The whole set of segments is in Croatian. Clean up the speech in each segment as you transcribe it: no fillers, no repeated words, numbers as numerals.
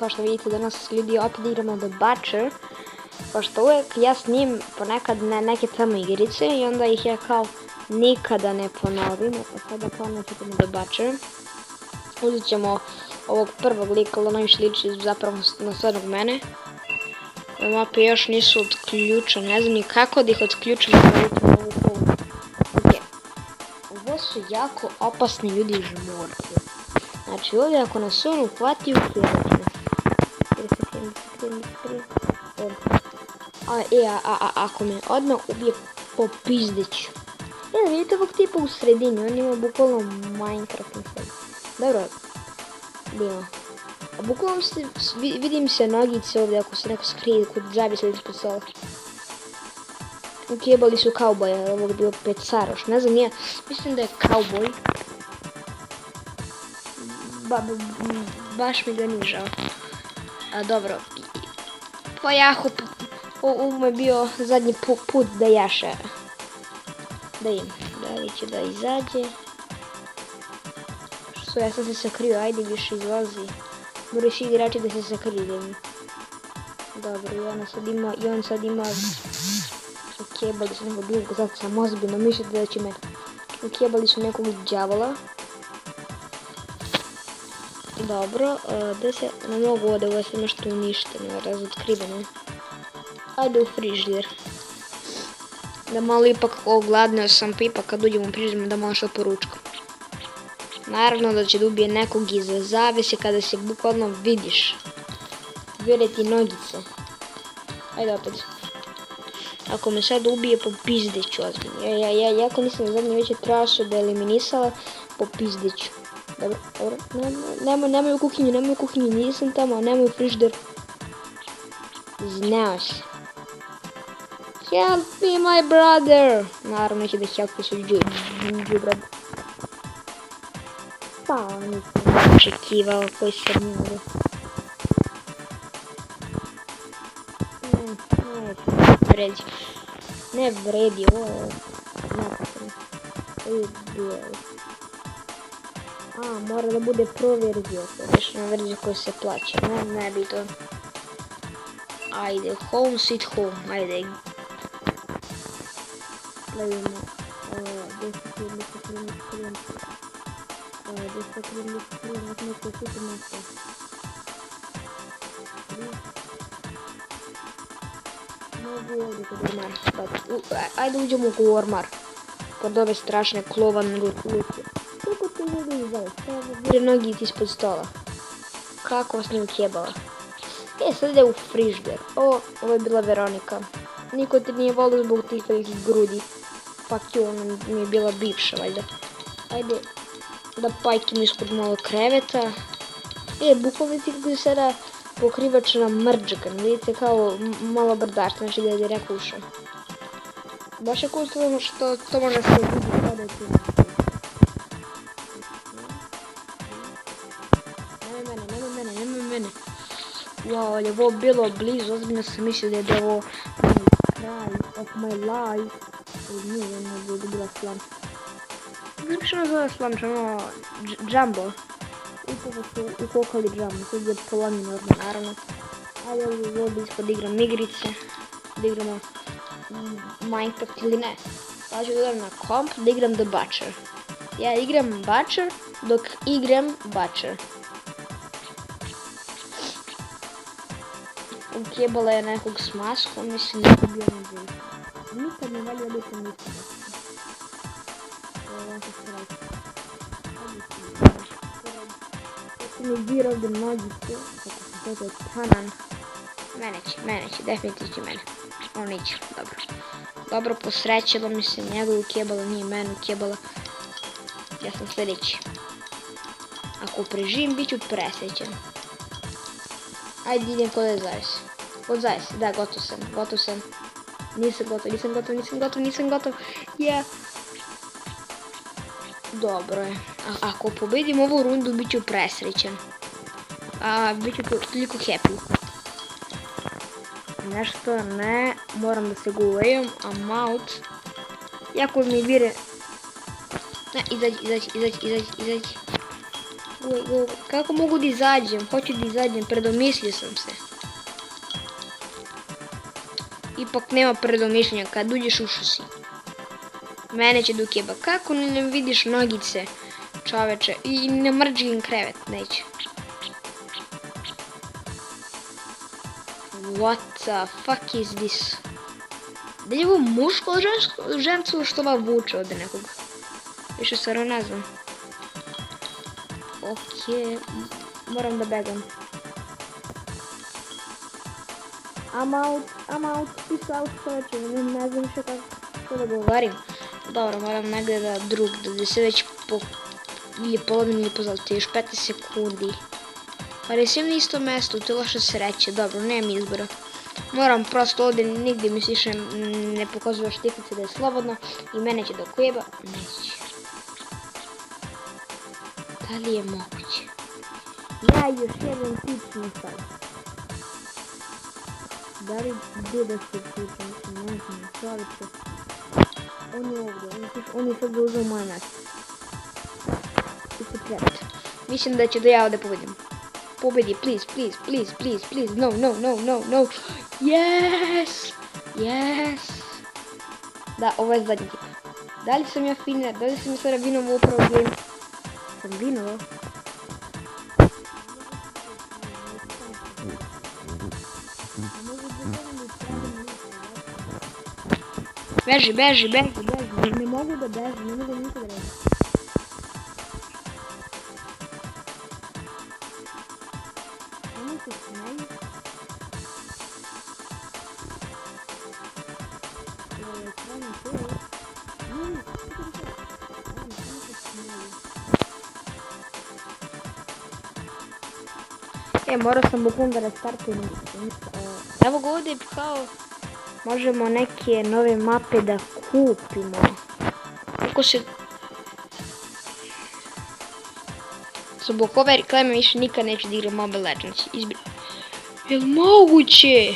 kao što vidite danas ljudi opet igramo The Butcher. Pošto uvijek ja s njim ponekad neke tamo igrice i onda ih ja kao nikada ne ponovim. A sada ponovno ćemo The Butcher. Uzet ćemo ovog prvog lika, ali najviše liči zapravo na stvarnog mene. Ove mape još nisu otključene, ne znam ni kako da ih otključim. Ovo su jako opasni ljudi i žmurci. Znači ovdje ako nas on uhvati, uhijedat ako me odmah ubije, popizdeću. Vidite ovog tipa u sredini, on ima bukvalno Minecraft na sebi. Dobro, vidimo. A bukvalno vidim se nogice ovdje ako se neko skrije kod džabi sledi ispod stola. Ukjebali su kauboja, ovog bio pecaroš, ne znam, mislim da je kauboj. Baš mi ga nije žao. A dobro, pa jako, ovo je bio zadnji put da jaša. Da im, da li će da izađe. Što ja sam se sakrio, ajde više izlazi. Moraju svi igrači da se sakriju. Dobro, i on sad ima... Ukjebali su nekog drugog, zato sam ozbiljno misliti da će me... Ukjebali su nekog djavola. Dobro, da se ne mogu ovdje, ovo je sve nešto uništeno, razotkriveno. Ajde u frižder. Da malo ipak ogladneo sam, pa ipak kad uđem u frižder da malo što poručkam. Naravno da će da ubije nekog iza zavese kada se bukvalno vidiš. Vire ti nogice. Ajde opet. Ako me sad ubije, popizdeću ozbiljno. Ja ako nisam zadnje već trasu da eliminisala, popizdeću. Dobro, nemoj u kuhinju, nisam tamo, nemoj u frižder. Znao si. Help me my brother! Naravno neće da helpi su džubrad. Pa, nisam očekivao koji sam imao. Ne vredi, ovo je napasno. Ovo je duel. Mora da bude pro verzija, na verzija koja se plaća, ne bi to. Ajde, home sweet home, ajde. Playimo 10 Ajde uđemo u ormar. Pod ove strašne klovan luke. Kako ti ljudi izdaje? Vire nogi ispod stola. Kako vas nije ukjebala? Sad ide u frižder. Ovo je bila Veronika. Niko te nije volio zbog tih velikih grudi. Fuck you, ona mi je bila bivša, valjda. Ajde da pajkim ispod malo kreveta. Bukvalno ti kako se sada pokrivač na mrđakan. Vidite kao malo brdaš, znači da je direkt ušao. Baš je cool što to može se vidi kada je tu. Nemoj mene. Wow, ali je ovo bilo blizu, ozbiljno sam mislio da je ovo kraj of my life. Nije, ne bi bila slamča. Znam što nazvala slamča, ono, Jumbo. Upravo su ukokali Jumbo, sad je polami normalno, naravno. Ali ovdje ispod igram igrice, da igramo Minecraft ili ne. Pa ću da idem na komp da igram The Butcher. Ja igram Butcher dok igram Butcher. Ukjebala je nekog s maskom, mislim da je bio na djecu. Nikad ne valio biti nisam. Kako mi bira ovdje nogice, kako se to je tanan. Mene će, definitivno će mene. On neće, dobro. Dobro, posrećilo mi se, njega ukjebala, nije mene ukjebala. Ja sam sljedeći. Ako preživim, bit ću presrećen. Ajde idem kod je zavis. Kod zavis, da, gotov sam. Nisam gotov. Dobro je. Ako pobedim ovu rundu, bit ću presrećen. Bit ću toliko happy. Nešto ne, moram da se gulejam, I'm out. Jako mi vire... Ne, izađi. Kako mogu da izađem? Hoću da izađem, predomislio sam se. Ipak nema predomišljenja, kad uđeš ušao si. Mene će dukeba. Kako ne vidiš nogice, čoveče? I ne mrđim krevet, neće. What the fuck is this? Da li je ovo muško ili žensko što ova vuče od nekog? Više stvarno ne znam. Okej, moram da begam. I'm out, peace out, čovječe, ne znam više kako da govorim. Dobro, moram negdje da se već ili polovim ili pozaliti, još 15 sekundi. Ali sam na istom mjestu, to je loša sreća, dobro, nemam izbora. Moram prosto ovdje, nigdje mi se više ne pokazuje štiklice da je slobodno i mene će do kujeba, neće. Da li je moguće? Ja još jedan tični sad. Da li gdje da se tični, ne znam, čovječe. On je ovdje, on je sad uzeo moje mjesto. Mislim da će da ja ovdje pobedim. Pobedi, please, please, please, please, please, no, no, no, no, no. Yes! Yes! Da, ovo je zadnji tip. Da li sam ja finer, da li sam ja sada vinovo upravo game? Sam vinovo? Beži, beži, beži, beži. Ne mogu da beži, ne mogu nikada reći. Oni se smeju. Morao sam bukvalno da restartujem. Evo ga ovdje kao možemo neke nove mape da kupimo. Kako se... Zbog ove reklame više nikad neću da igram Mobile Legends. Jel moguće?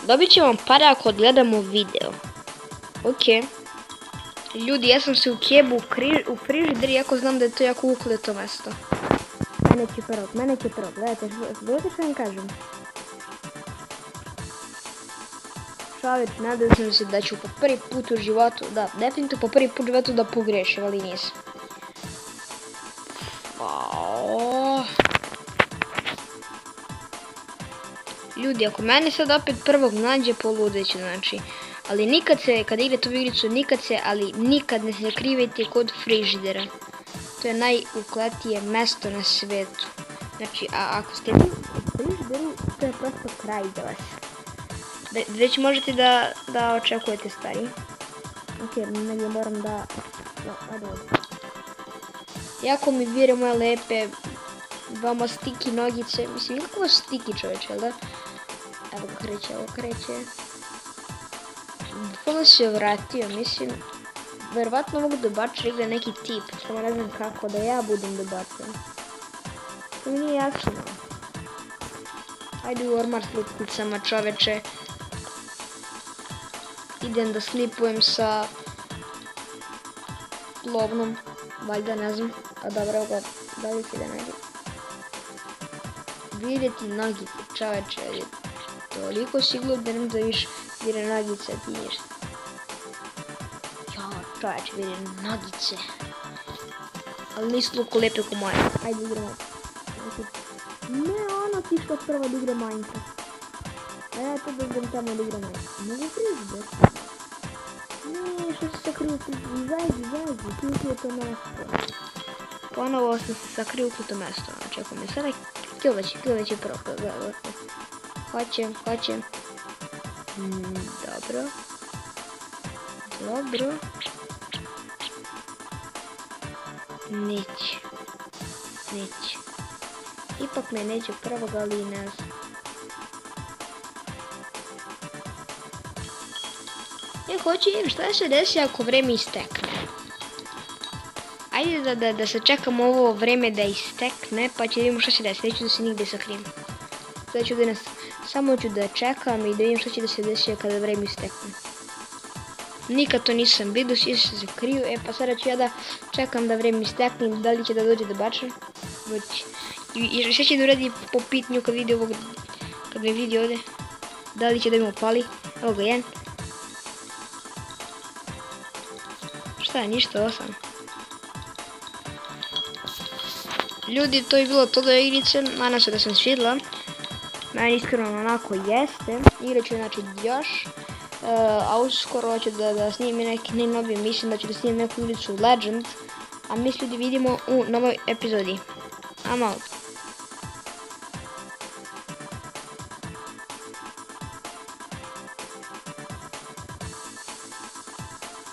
Dobit ćemo para ako odgledamo video. Ok. Ljudi, ja sam se u kebu u frižider, iako znam da je to jako ukleto mjesto. Mene će prvo, gledajte što vam kažem. Čovječ, nadam sam se da ću po prvi put u životu, da, definitivno po prvi put u životu da pogrešim, ali nisam. Ljudi, ako mene sad opet prvog nađe, poludeću, znači. Ali nikad se, kada igrate u igricu, nikad ne sakrivajte kod frižidera. To je najukletije mesto na svijetu. Znači, a ako ste u frižideru, to je prosto kraj za vas. Već možete da očekujete stari. Ok, negdje moram da... Jako mi vire moje lepe, vama stiki nogice. Mislim, kako stiki čovječe, jel da? Evo ga kreće, evo kreće. Bukvalno se vratio, mislim. Verovatno mogu dobačiti igre neki tip, samo ne znam kako da ja budem dobačen. To mi nije jasno. Ajde u ormar s lutkicama čoveče. Idem da slipujem sa lovnom, valjda ne znam. A dobro, evo ga, da li će da nađe. Vidjeti nogice čoveče, je toliko si glup da ne vidiš vire nogice, ti ništa. Čovječ, vidim nogice. Ali nisu toliko lepe ko moje. Ajde igramo. Ne, ono ti što prvo da igra Minecraft. A ja to da idem tamo da igram Minecraft. Mogu frižider? Ne, što se sakrio u frižider? Izađi, tu je to mesto. Ponovo sam se sakrio u to mesto. Čekaj me sada kilveći prvo. Hoćem. Dobro. Neće. Ipak me neće prvog, ali i ne znam. Hoću vidjeti šta se desi ako vreme istekne. Ajde da se čekamo ovo vreme da istekne, pa će da vidimo šta će desi. Neću da se nigdje sakrijem. Samo ću da čekam i da vidim šta će da se desi kada vreme istekne. Nikad to nisam vidio, svi se kriju, pa sada ću ja da čekam da vreme istekne, da li će da dođe do bača. I šta će da uradi po pitanju kad vidi ovog, kad me vidi ovdje? Da li će da mi upali? Evo ga jedan. Šta je, ništa, ovo sam. Ljudi, to je bilo to da igrice, nadam se da sam svidla. Meni iskreno onako jeste. Igrat ću znači još. A uskoro ću da snimim neki najnoviji, mislim da ću da snimim neku igricu Legend. A mi se ljudi vidimo u novoj epizodi. I'm out.